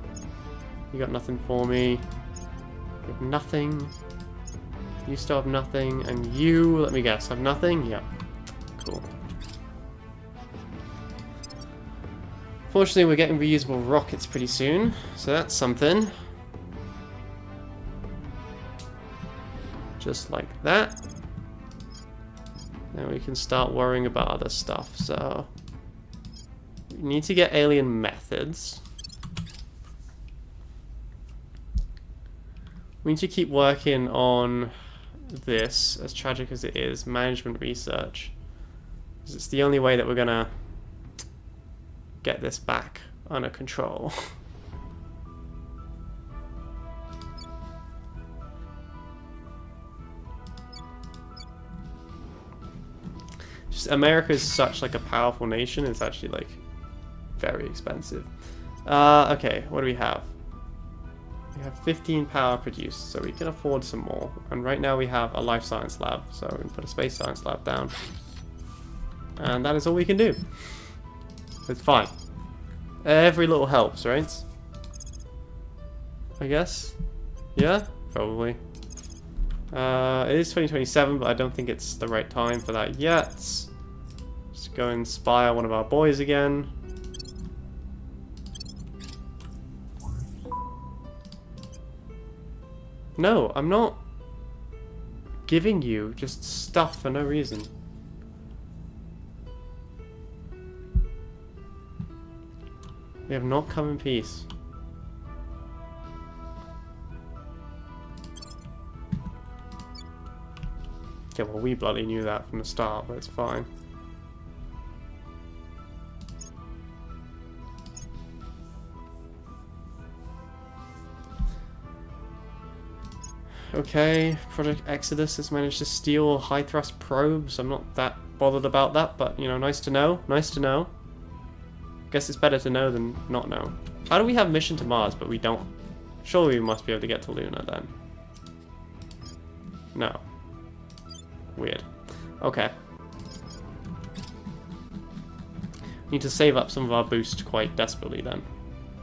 You got nothing for me. You have nothing. You still have nothing. And you, let me guess, have nothing? Yep. Cool. Fortunately, we're getting reusable rockets pretty soon, so that's something. Just like that. Then we can start worrying about other stuff, so... We need to get alien methods. We need to keep working on this, as tragic as it is, management research. Because it's the only way that we're gonna get this back under control. Just America is such like a powerful nation, it's actually like very expensive. Okay, what do we have? We have 15 power produced, so we can afford some more. And right now we have a life science lab, so we can put a space science lab down. And that is all we can do. It's fine. Every little helps, right? I guess? Yeah? Probably. It is 2027, but I don't think it's the right time for that yet. Just go inspire one of our boys again. No, I'm not giving you just stuff for no reason. We have not come in peace. Okay, well, we bloody knew that from the start, but it's fine. Okay, Project Exodus has managed to steal high-thrust probes. I'm not that bothered about that, but, you know, nice to know. Nice to know. Guess it's better to know than not know. How do we have mission to Mars, but we don't? Surely we must be able to get to Luna, then. No. Weird. Okay. Need to save up some of our boost quite desperately, then.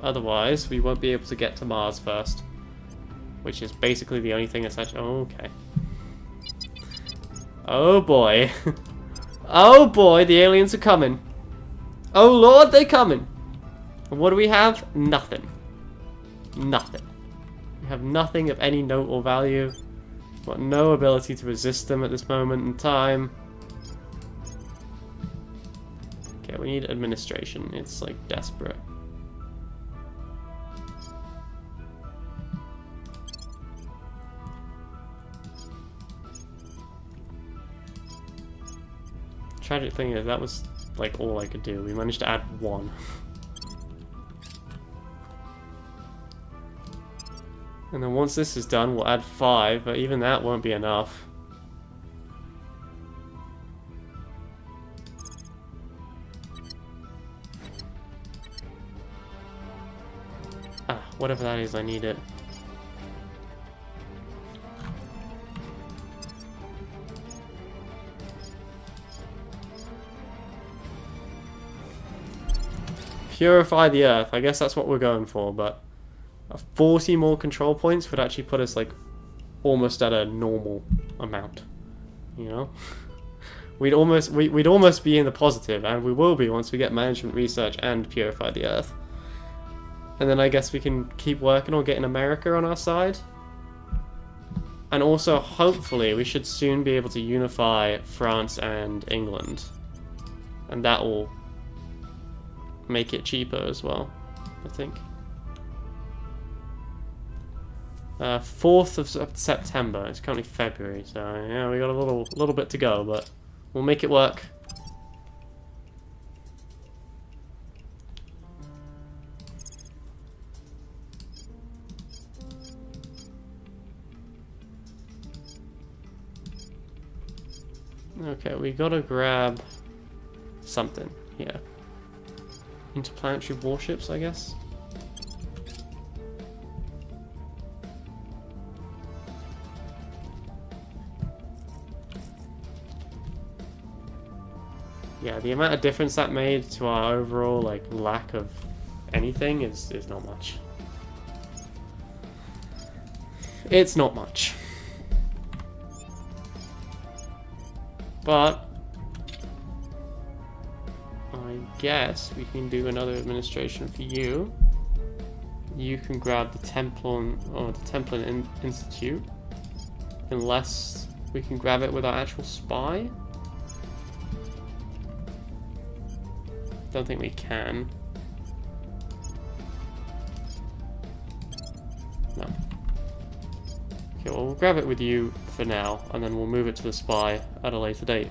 Otherwise, we won't be able to get to Mars first. Which is basically the only thing that's actually... Oh, okay. Oh, boy. Oh, boy, the aliens are coming. Oh, Lord, they're coming. And what do we have? Nothing. Nothing. We have nothing of any note or value. We've got no ability to resist them at this moment in time. Okay, we need administration. It's, like, desperate. Tragic thing is, that was like all I could do. We managed to add 1. And then once this is done, we'll add 5, but even that won't be enough. Ah, whatever that is, I need it. Purify the Earth. I guess that's what we're going for, but 40 more control points would actually put us like almost at a normal amount. You know, we'd almost be in the positive, and we will be once we get management research and purify the Earth. And then I guess we can keep working on getting America on our side. And also, hopefully, we should soon be able to unify France and England, and that will make it cheaper as well, I think. 4th of September. It's currently February, so yeah, we got a little bit to go, but we'll make it work. Okay, we gotta grab something here. Interplanetary warships, I guess. Yeah, the amount of difference that made to our overall like lack of anything is not much. It's not much. But I guess we can do another administration for you. You can grab the Templin or the Templin Institute, unless we can grab it with our actual spy. Don't think we can. No. Okay, well, we'll grab it with you for now, and then we'll move it to the spy at a later date.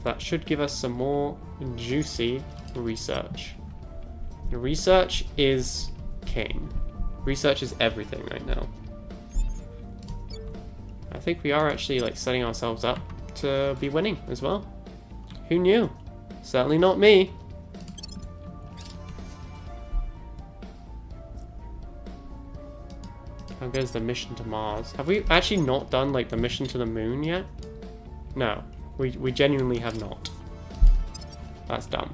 That should give us some more juicy research. Research is king. Research is everything right now. I think we are actually like setting ourselves up to be winning as well. Who knew? Certainly not me. How goes the mission to Mars? Have we actually not done like the mission to the moon yet? No. We genuinely have not. That's dumb.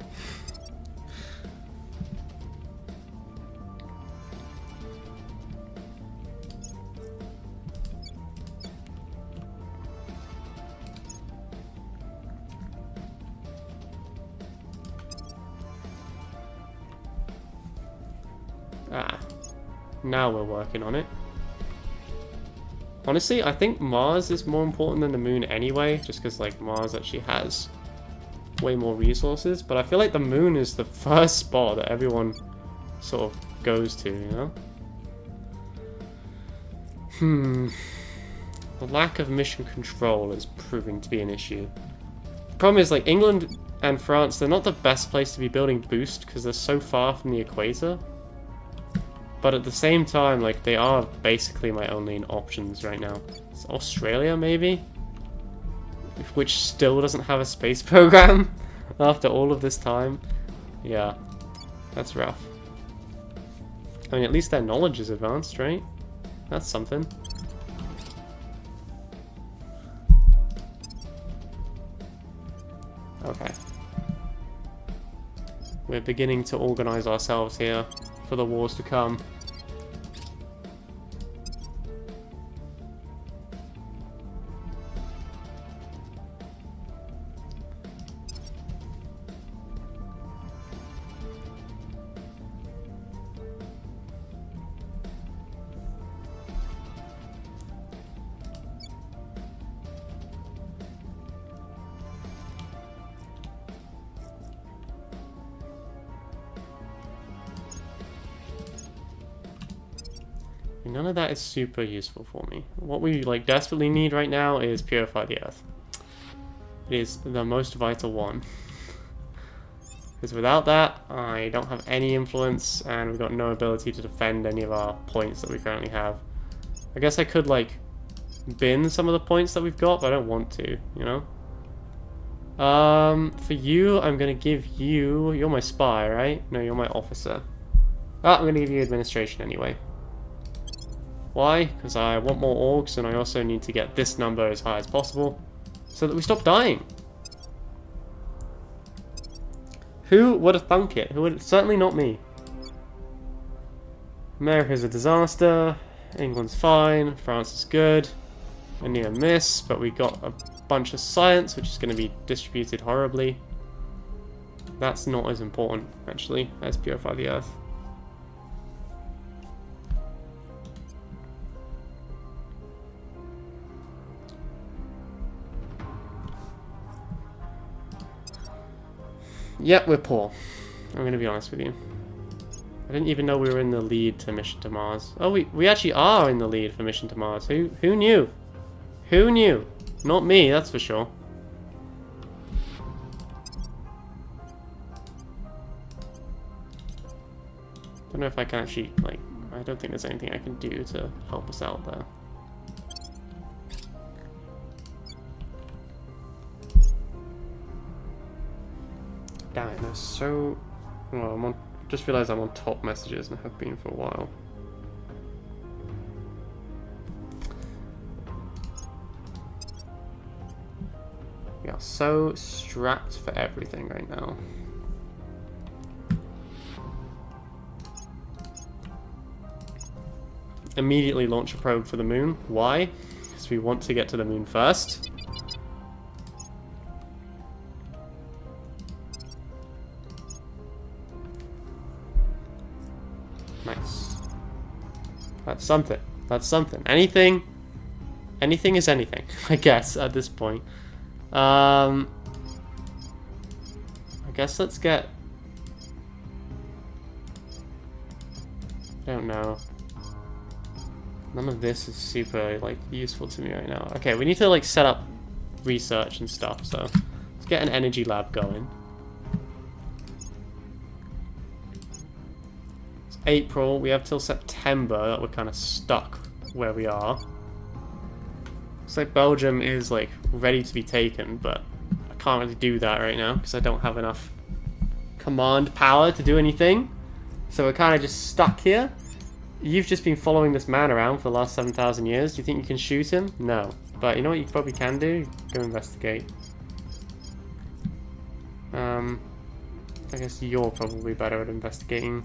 Ah. Now we're working on it. Honestly, I think Mars is more important than the moon anyway, just because like Mars actually has way more resources, but I feel like the moon is the first spot that everyone sort of goes to, you know? The lack of mission control is proving to be an issue. The problem is like England and France, they're not the best place to be building boost because they're so far from the equator. But at the same time, like, they are basically my only options right now. It's Australia, maybe? Which still doesn't have a space program after all of this time. Yeah, that's rough. I mean, at least their knowledge is advanced, right? That's something. Okay. We're beginning to organize ourselves here for the wars to come. None of that is super useful for me. What we like desperately need right now is purify the earth. It is the most vital one. Because without that, I don't have any influence and we've got no ability to defend any of our points that we currently have. I guess I could like bin some of the points that we've got, but I don't want to, you know? For you, I'm gonna give you... You're my spy, right? No, you're my officer. Ah, I'm gonna give you administration anyway. Why? Because I want more orcs and I also need to get this number as high as possible so that we stop dying. Who would have thunk it? Who would? Certainly not me. America's a disaster. England's fine. France is good. A near miss, but we got a bunch of science which is going to be distributed horribly. That's not as important, actually, as purify the earth. Yep, we're poor. I'm going to be honest with you. I didn't even know we were in the lead to Mission to Mars. Oh, we actually are in the lead for Mission to Mars. Who knew? Who knew? Not me, that's for sure. Don't know if I can actually, like, I don't think there's anything I can do to help us out there. Damn it, they're so... Well, I'm on... Just realised I'm on top messages and have been for a while. We are so strapped for everything right now. Immediately launch a probe for the moon. Why? Because we want to get to the moon first. Nice. That's something. That's something. Anything is anything, I guess, at this point. I guess let's get... I don't know. None of this is super, like, useful to me right now. Okay, we need to, like, set up research and stuff, so let's get an energy lab going. It's April. We have till September that we're kind of stuck where we are. Looks like Belgium is, like, ready to be taken, but I can't really do that right now because I don't have enough command power to do anything. So we're kind of just stuck here. You've just been following this man around for the last 7,000 years. Do you think you can shoot him? No. But you know what you probably can do? Go investigate. I guess you're probably better at investigating.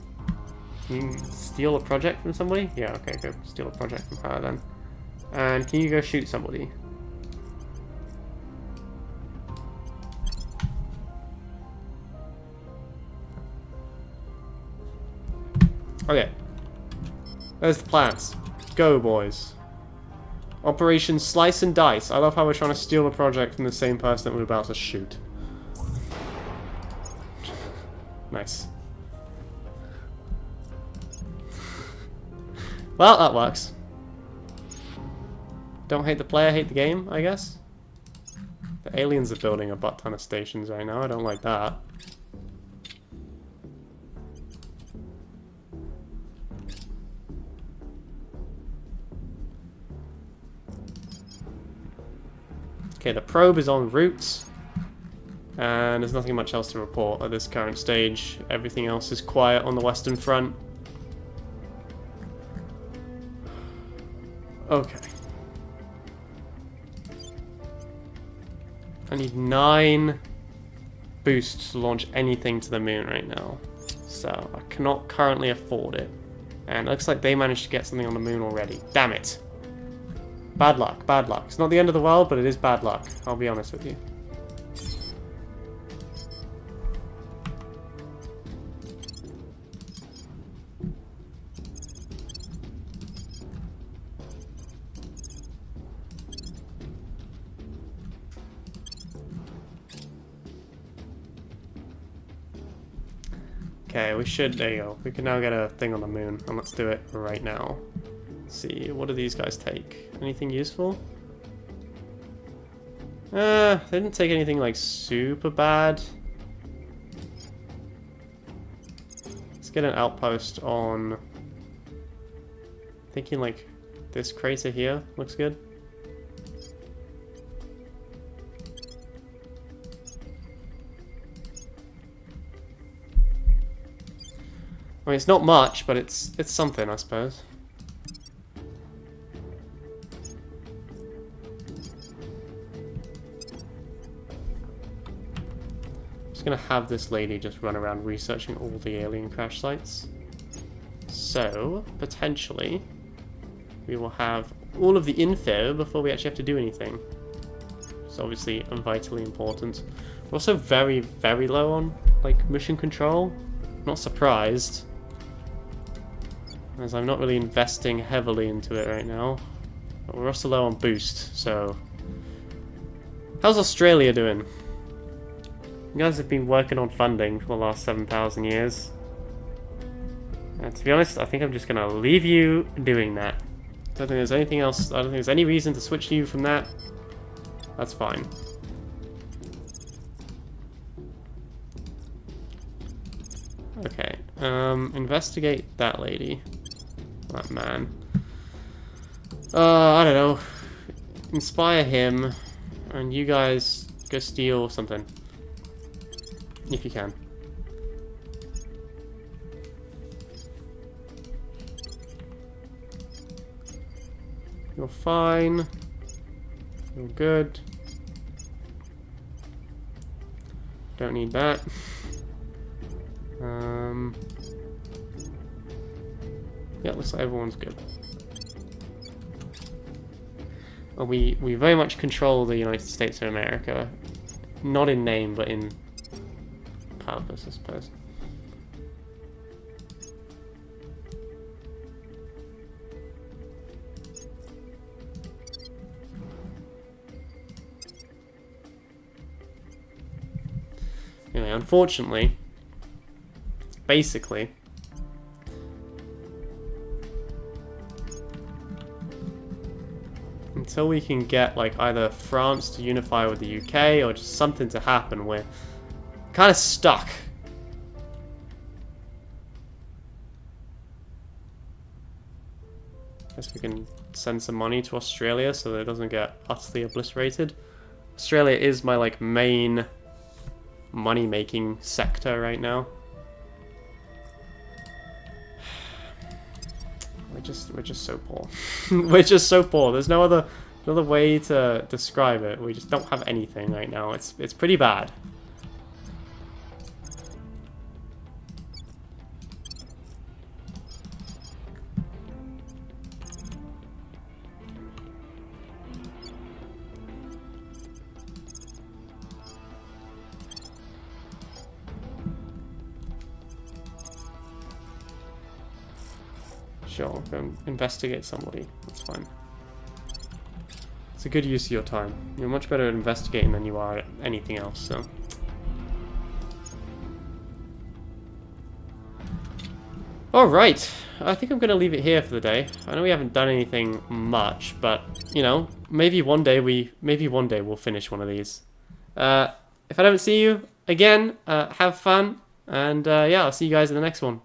Can you steal a project from somebody? Yeah, okay, go steal a project from her then. And can you go shoot somebody? Okay. There's the plans. Go, boys. Operation Slice and Dice. I love how we're trying to steal a project from the same person that we're about to shoot. Nice. Well, that works. Don't hate the player, hate the game, I guess. The aliens are building a butt ton of stations right now. I don't like that. Okay, the probe is en route, and there's nothing much else to report at this current stage. Everything else is quiet on the Western Front. Okay. I need 9 boosts to launch anything to the moon right now, so I cannot currently afford it. And it looks like they managed to get something on the moon already. Damn it. Bad luck, bad luck. It's not the end of the world, but it is bad luck. I'll be honest with you. Okay, we should, there you go. We can now get a thing on the moon, and let's do it right now. Let's see, what do these guys take? Anything useful? They didn't take anything like super bad. Let's get an outpost on... Thinking like this crater here looks good. I mean, it's not much, but it's something, I suppose. Just gonna have this lady just run around researching all the alien crash sites. So, potentially, we will have all of the info before we actually have to do anything. It's obviously vitally important. We're also very, very low on, like, mission control. Not surprised, as I'm not really investing heavily into it right now. But we're also low on boost, so... How's Australia doing? You guys have been working on funding for the last 7,000 years. And to be honest, I think I'm just gonna leave you doing that. I don't think there's anything else, I don't think there's any reason to switch you from that. That's fine. Okay, investigate that lady. That man. I don't know. Inspire him, and you guys go steal something. If you can. You're fine. You're good. Don't need that. Yeah, looks like everyone's good. Well, we very much control the United States of America. Not in name, but in purpose, I suppose. Anyway, unfortunately, basically, until we can get like either France to unify with the UK or just something to happen, we're kind of stuck. Guess we can send some money to Australia so that it doesn't get utterly obliterated. Australia is my like main money-making sector right now. We're just so poor. We're just so poor. There's no other way to describe it. We just don't have anything right now. It's pretty bad. Sure, go investigate somebody. That's fine. It's a good use of your time. You're much better at investigating than you are at anything else, so. Alright, I think I'm going to leave it here for the day. I know we haven't done anything much, but, you know, maybe one day we'll finish one of these. If I don't see you again, have fun, and yeah, I'll see you guys in the next one.